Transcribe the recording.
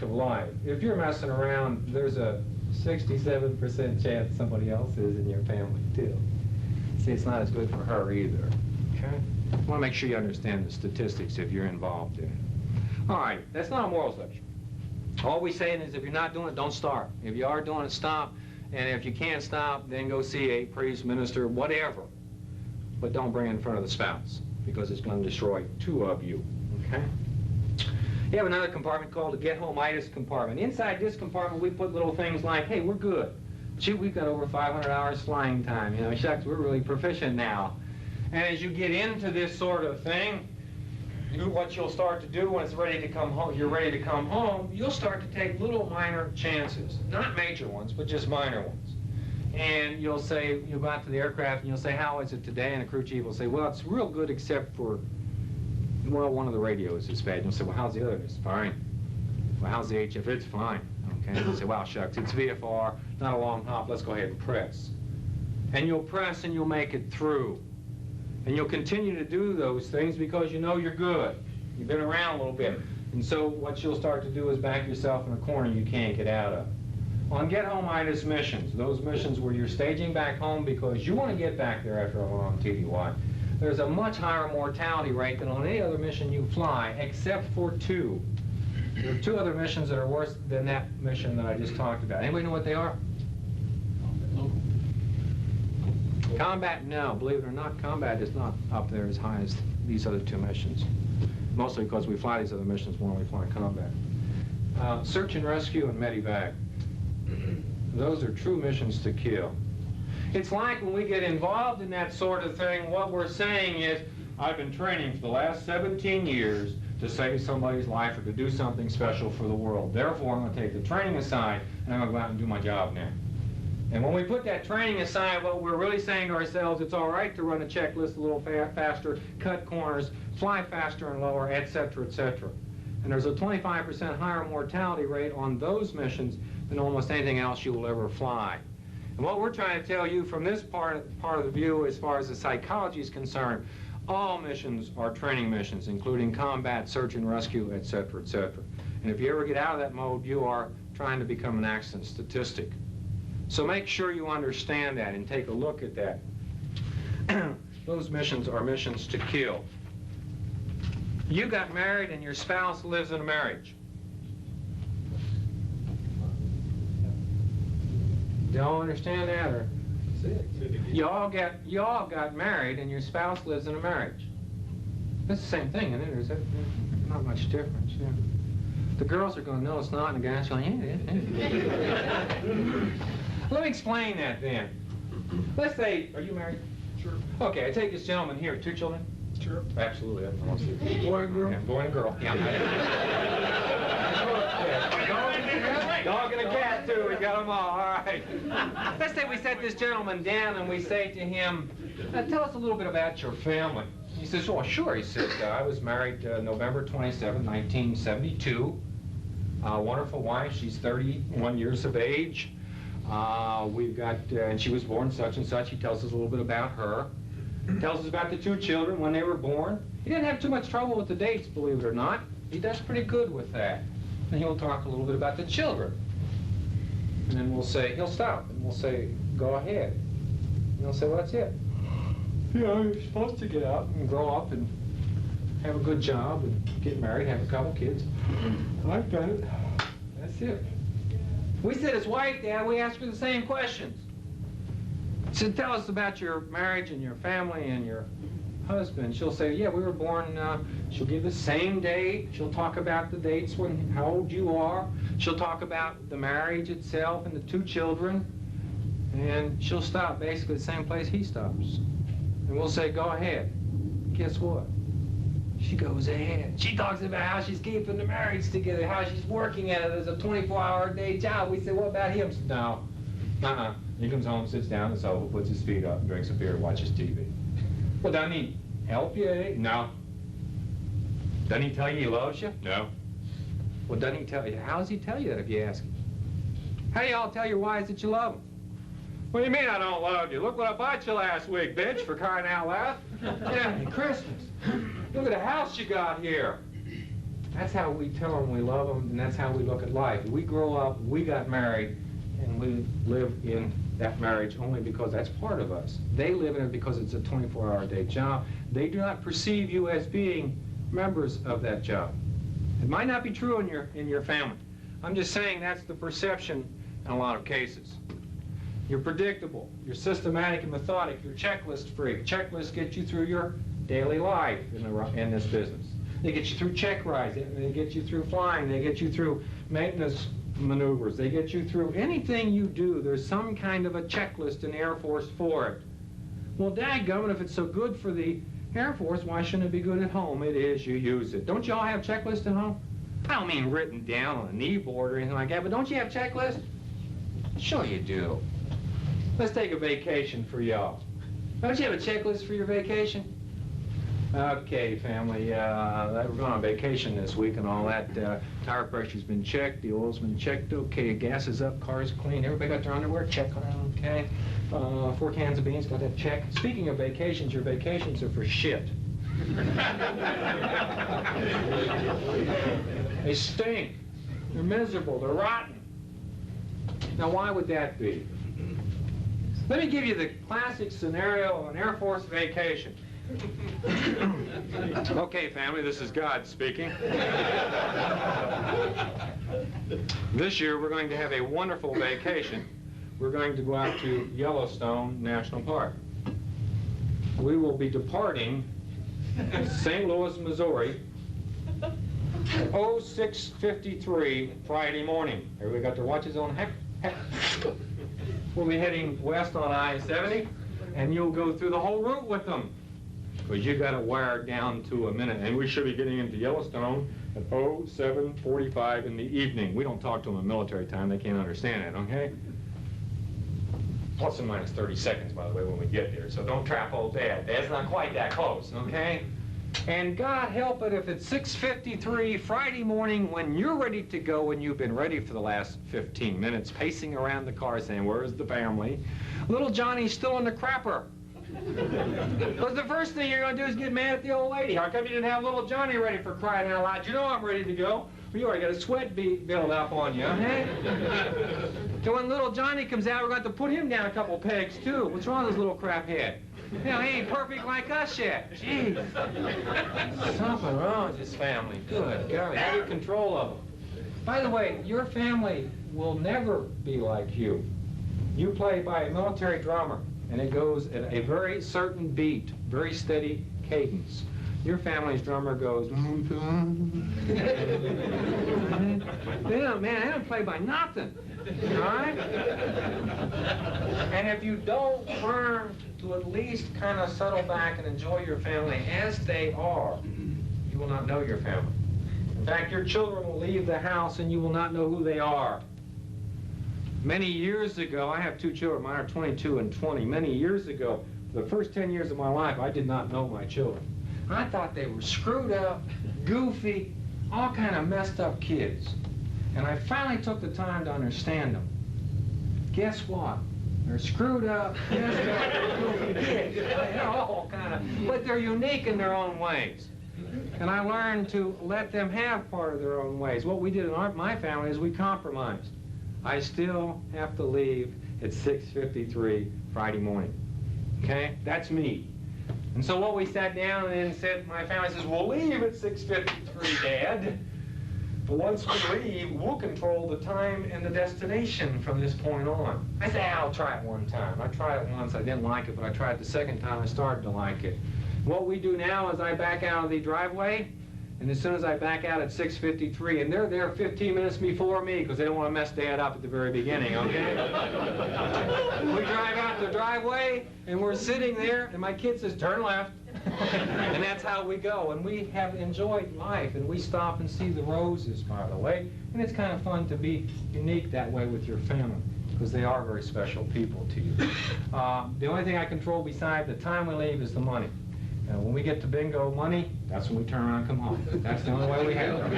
of life. If you're messing around, there's a 67% chance somebody else is in your family too. See, it's not as good for her either. Okay? I want to make sure you understand the statistics if you're involved in it. All right, that's not a morals lecture. All we're saying is if you're not doing it, don't start. If you are doing it, stop. And if you can't stop, then go see a priest, minister, whatever. But don't bring it in front of the spouse, because it's going to destroy two of you. Okay? You have another compartment called the get-home-itis compartment. Inside this compartment, we put little things like, hey, we're good. Gee, we've got over 500 hours flying time. You know, shucks, we're really proficient now. And as you get into this sort of thing, what you'll start to do when it's ready to come home, you're ready to come home, you'll start to take little minor chances. Not major ones, but just minor ones. And you'll say, you'll go out to the aircraft and you'll say, how is it today? And the crew chief will say, well, it's real good except for, well, one of the radios is bad. And you'll say, well, how's the other? It's fine. Well, how's the HF? It's fine. Okay. And you'll say, well, shucks, it's VFR, not a long hop. Let's go ahead and press. And you'll press and you'll make it through. And you'll continue to do those things because you know you're good. You've been around a little bit. And so what you'll start to do is back yourself in a corner you can't get out of. On get-home-itis missions, those missions where you're staging back home because you want to get back there after a long TDY, there's a much higher mortality rate than on any other mission you fly, except for two. There are two other missions that are worse than that mission that I just talked about. Anybody know what they are? Combat, no. Believe it or not, combat is not up there as high as these other two missions. Mostly because we fly these other missions more than we fly combat. Search and rescue and medevac. Those are true missions to kill. It's like when we get involved in that sort of thing, what we're saying is, I've been training for the last 17 years to save somebody's life or to do something special for the world. Therefore, I'm going to take the training aside and I'm going to go out and do my job now. And when we put that training aside, what we're really saying to ourselves, it's all right to run a checklist a little faster, cut corners, fly faster and lower, etc., etc. And there's a 25% higher mortality rate on those missions than almost anything else you will ever fly. And what we're trying to tell you from this part of the view, as far as the psychology is concerned, all missions are training missions, including combat, search and rescue, etc., etc. And if you ever get out of that mode, you are trying to become an accident statistic. So make sure you understand that and take a look at that. Those missions are missions to kill. You got married and your spouse lives in a marriage. Do y'all understand that? Or you all got married and your spouse lives in a marriage. That's the same thing, isn't it? There's not much difference. Yeah. The girls are going, no, it's not, and the guys are going, yeah. Let me explain that then. Let's say, are you married? Sure. Okay, I take this gentleman here. 2 children? Sure. Absolutely. I want to see. Boy and girl? Yeah, boy and girl. Yeah. Dog and a cat, too. We got them all. All right. Let's say we set this gentleman down and we say to him, tell us a little bit about your family. He says, oh, sure. He said, I was married November 27, 1972. Wonderful wife. She's 31 years of age. We've got, and she was born such and such. He tells us a little bit about her. Tells us about the 2 children when they were born. He didn't have too much trouble with the dates, believe it or not. He does pretty good with that. And he'll talk a little bit about the children. And then we'll say, he'll stop, and we'll say, go ahead. And he'll say, well, that's it. You know, you're supposed to get out and grow up and have a good job and get married, have a couple kids. I've done it. That's it. We said his wife, Dad, we asked her the same questions. He said, tell us about your marriage and your family and your husband. She'll say, yeah, we were born, she'll give the same date. She'll talk about the dates, how old you are. She'll talk about the marriage itself and the 2 children. And she'll stop basically the same place he stops. And we'll say, go ahead. Guess what? She goes ahead. She talks about how she's keeping the marriage together, how she's working at it as a 24-hour-a-day job. We say, what about him? No. He comes home, sits down on the sofa, puts his feet up, drinks a beer, watches TV. Well, doesn't he help you? No. Doesn't he tell you he loves you? No. Well, doesn't he tell you? How does he tell you that if you ask him? How do y'all tell your wives that you love them? What do you mean I don't love you? Look what I bought you last week, bitch, for crying out loud. Yeah, Christmas. Look at the house you got here. That's how we tell them we love them, and that's how we look at life. We grow up, we got married, and we live in that marriage only because that's part of us. They live in it because it's a 24-hour-a-day job. They do not perceive you as being members of that job. It might not be true in your family. I'm just saying that's the perception in a lot of cases. You're predictable, you're systematic and methodic, you're checklist free. Checklists get you through your daily life in this business. They get you through check rides, they get you through flying, they get you through maintenance maneuvers, they get you through anything you do. There's some kind of a checklist in the Air Force for it. Well, dadgummit, if it's so good for the Air Force, why shouldn't it be good at home? It is, you use it. Don't you all have checklists at home? I don't mean written down on a knee board or anything like that, but don't you have checklists? Sure you do. Let's take a vacation for y'all. Don't you have a checklist for your vacation? Okay, family, we're going on vacation this week and all that. Tire pressure's been checked, the oil's been checked, okay, gas is up, car's clean, everybody got their underwear, check on it, okay. 4 cans of beans, got that check. Speaking of vacations, your vacations are for shit. They stink, they're miserable, they're rotten. Now why would that be? Let me give you the classic scenario of an Air Force vacation. Okay, family, this is God speaking. This year we're going to have a wonderful vacation. We're going to go out to Yellowstone National Park. We will be departing St. Louis, Missouri at 06:53 Friday morning. Everybody got their watches on? Heck. We'll be heading west on I-70, and you'll go through the whole route with them, because you got it wired down to a minute. And we should be getting into Yellowstone at 07:45 in the evening. We don't talk to them in military time. They can't understand it, okay? Plus or minus 30 seconds, by the way, when we get there. So don't trap old Dad. Dad's not quite that close, okay? And God help it if it's 6:53 Friday morning when you're ready to go and you've been ready for the last 15 minutes, pacing around the car saying, where's the family? Little Johnny's still in the crapper. Because the first thing you're going to do is get mad at the old lady. How come you didn't have little Johnny ready for crying out loud? You know I'm ready to go. Well, you already got a sweat build up on you, huh? So when little Johnny comes out, we're going to have to put him down a couple pegs, too. What's wrong with this little crap head? You know, he ain't perfect like us yet. Jeez. Something wrong with this family. Good God, how do you control of them? By the way, your family will never be like you. You play by a military drummer, and it goes at a very certain beat, very steady cadence. Your family's drummer goes, yeah, man, they don't play by nothing, all right? And if you don't learn to at least kind of settle back and enjoy your family as they are, you will not know your family. In fact, your children will leave the house and you will not know who they are. Many years ago, I have 2 children, mine are 22 and 20. Many years ago, for the first 10 years of my life, I did not know my children. I thought they were screwed up, goofy, all kind of messed up kids. And I finally took the time to understand them. Guess what? They're screwed up, messed up, goofy kids. They're all kind of, but they're unique in their own ways. And I learned to let them have part of their own ways. What we did in my family is we compromised. I still have to leave at 6:53 Friday morning. Okay? That's me. And so what we sat down and said, my family says, we'll leave at 6:53, Dad. But once we leave, we'll control the time and the destination from this point on. I said, I'll try it one time. I tried it once, I didn't like it, but I tried it the second time, I started to like it. What we do now is I back out of the driveway, and as soon as I back out at 6:53, and they're there 15 minutes before me, because they don't want to mess Dad up at the very beginning, okay? We drive out the driveway, and we're sitting there, and my kid says, turn left. And that's how we go. And we have enjoyed life, and we stop and see the roses, by the way. And it's kind of fun to be unique that way with your family, because they are very special people to you. The only thing I control beside the time we leave is the money. And when we get to bingo money, that's when we turn around and come home. That's the only way we have it.